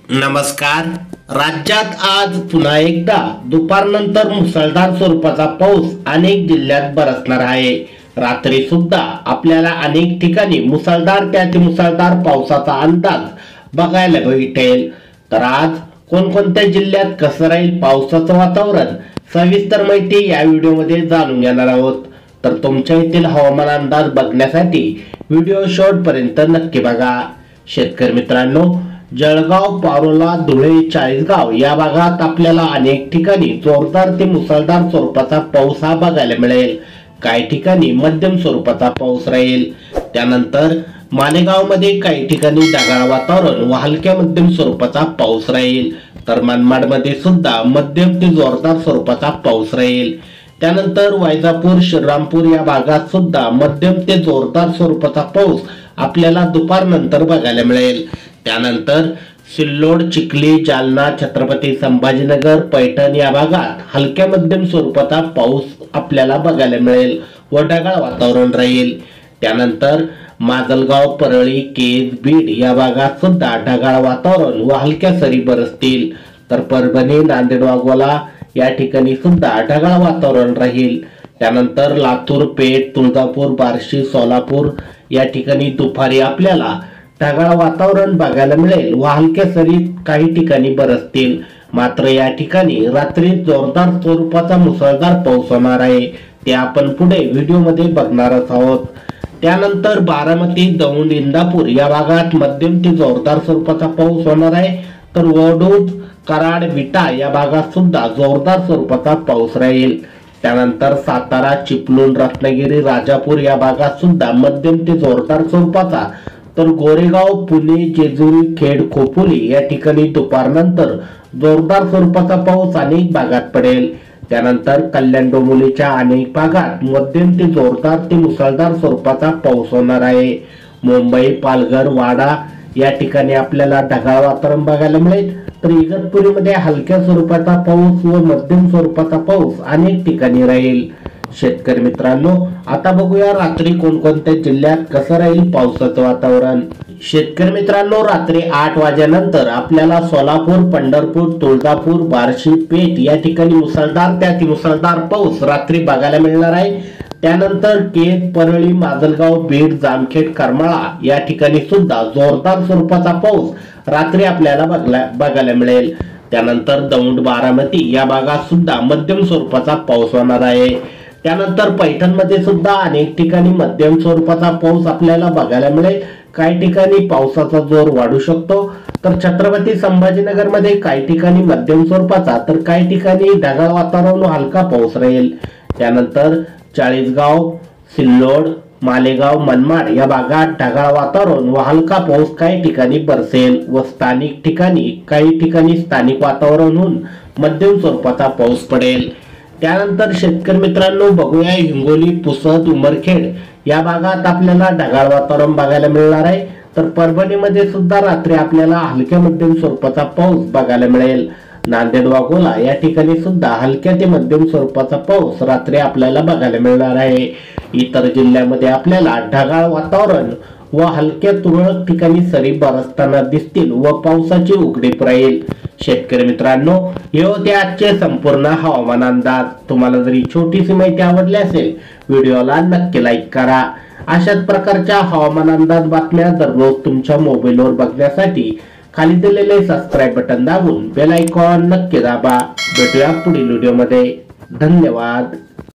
नमस्कार। राज्यात आज पुन्हा एकदा दुपारनंतर मुसळधार स्वरूपाचा पाऊस अनेक जिल्ह्यात बरसणार आहे। रात्री सुद्धा आपल्याला अनेक ठिकाणी मुसळधार ते अतिमुसळधार पावसाचा अंदाज बघायला भेटेल। तर आज कोणकोणत्या जिल्ह्यात कसं राहील पावसाचं वातावरण सविस्तर माहिती या व्हिडिओमध्ये जाणून घेणार आहोत। तर तुमच्या येथील हवामान अंदाज बघण्यासाठी व्हिडिओ शेवटपर्यंत नक्की बघा। शेतकरी मित्रांनो, जळगाव, पारोला, धुळे, चाळीसगाव या भागात आपल्याला अनेक ठिकाणी जोरदार ते मुसळधार स्वरूपाचा पाऊस हा बघायला मिळेल। काही ठिकाणी मध्यम स्वरूपाचा पाऊस राहील। त्यानंतर मालेगाव मध्ये काही ठिकाणी ढगाळ वातावरण व हलक्या मध्यम स्वरूपाचा पाऊस राहील। तर मनमाड मध्ये सुद्धा मध्यम ते जोरदार स्वरूपाचा पाऊस राहील। त्यानंतर वैजापूर, श्रीरामपूर या भागात सुद्धा मध्यम ते जोरदार स्वरूपाचा पाऊस आपल्याला दुपारनंतर बघायला मिळेल। त्यानंतर सिल्लोड, चिखली, जालना, छत्रपती संभाजीनगर, पैठण या भागात हलक्या मध्यम स्वरूपाचा पाऊस आपल्याला बघायला मिळेल व ढगाळ वातावरण राहील। त्यानंतर माजलगाव, परळी, केज, बीड या भागात सुद्धा ढगाळ वातावरण व हलक्या सरी बरसतील। तर परभणी, नांदेड, वाघोला या ठिकाणी सुद्धा ढगाळ वातावरण राहील। त्यानंतर लातूर, पेठ, तुळजापूर, बार्शी, सोलापूर या ठिकाणी दुपारी आपल्याला ढगाळ वातावरण बघायला मिळेल व हलक्या सरी काही ठिकाणी बरसतील। मात्र या ठिकाणी रात्री जोरदार स्वरूपाचा मुसळधार पाऊस होणार आहे, ते आपण पुढे व्हिडिओमध्ये बघणारच आहोत। त्यानंतर बारामती, दौंड, इंदापूर या भागात मध्यम ते जोरदार स्वरूपाचा पाऊस होणार आहे। तर वडूज, कराड, विटा या भागात सुद्धा जोरदार स्वरूपाचा पाऊस राहील। त्यानंतर सातारा, चिपळूण, रत्नागिरी, राजापूर या भागात सुद्धा मध्यम ते जोरदार स्वरूपाचा, तर गोरेगाव, पुणे, जेजुरी, खेड, खोपोली या ठिकाणी दुपारनंतर जोरदार स्वरूपाचा पाऊस अनेक भागात पडेल। त्यानंतर कल्याण, डोंबिवलीच्या अनेक भागात मध्यम ते जोरदार ते मुसळधार स्वरूपाचा पाऊस होणार आहे। मुंबई, पालघर, वाडा या ठिकाणी आपल्याला ढगाळ वातावरण बघायला मिळेल। तर इगतपुरीमध्ये हलक्या स्वरूपाचा पाऊस व मध्यम स्वरूपाचा पाऊस अनेक ठिकाणी राहील। शेतकरी मित्रांनो, आता बघूया रात्री कोणकोणत्या जिल्ह्यात कसं राहील पावसाचं वातावरण। शेतकरी मित्रांनो, रात्री 8 वाजेनंतर आपल्याला सोलापूर, पंढरपूर, तुळजापूर, बार्शी, पेठ या ठिकाणी मुसळधार ते अतिमुसळधार पाऊस रात्री बघायला मिळणार आहे। त्यानंतर केज, परळी, माजलगाव, बीड, जामखेड, करमाळा या ठिकाणी सुद्धा जोरदार स्वरूपाचा पाऊस रात्री आपल्याला बघायला मिळेल। त्यानंतर दौंड, बारामती या भागात सुद्धा मध्यम स्वरूपाचा पाऊस होणार आहे। त्यानंतर पैठण मध्ये सुद्धा अनेक ठिकाणी मध्यम स्वरूपाचा पाऊस आपल्याला बघायला मिळेल। काही ठिकाणी पावसाचा जोर वाढू शकतो। तर छत्रपती संभाजीनगर मध्ये काही ठिकाणी मध्यम स्वरूपाचा, तर काही ठिकाणी ढगाळ वातावरण व हलका पाऊस राहील। त्यानंतर चाळीसगाव, सिल्लोड, मालेगाव, मनमाड या भागात ढगाळ वातावरण व हलका पाऊस काही ठिकाणी बरसेल व काही ठिकाणी स्थानिक वातावरण होऊन मध्यम स्वरूपाचा पाऊस पडेल। त्यानंतर शेतकरी मित्रांनो, बघूया हिंगोली, पुसद, उमरखेड या भागात आपल्याला ढगाळ वातावरण बघायला मिळणार आहे। तर परभणीमध्ये सुद्धा रात्री आपल्याला हलक्या मध्यम स्वरूपाचा पाऊस बघायला मिळेल। नांदेड, वाघोला या ठिकाणी सुद्धा हलक्या ते मध्यम स्वरूपाचा पाऊस रात्री आपल्याला बघायला मिळणार आहे। इतर जिल्ह्यामध्ये आपल्याला ढगाळ वातावरण व हलक्या तुरळक ठिकाणी सरी बरसताना दिसतील व पावसाची उघडीप राहील। शेतकरी मित्रांनो, हे होते आजचे संपूर्ण हवामान अंदाज। तुम्हाला जरी छोटीशी माहिती आवडली असेल, व्हिडिओला नक्की लाईक करा। अशाच प्रकारच्या हवामान अंदाज बातम्या दररोज तुमच्या मोबाईलवर बघण्यासाठी खाली दिलेले सबस्क्राईब बटन दाबून बेल आयकॉन नक्की दाबा। भेटूया पुढील व्हिडिओमध्ये। धन्यवाद।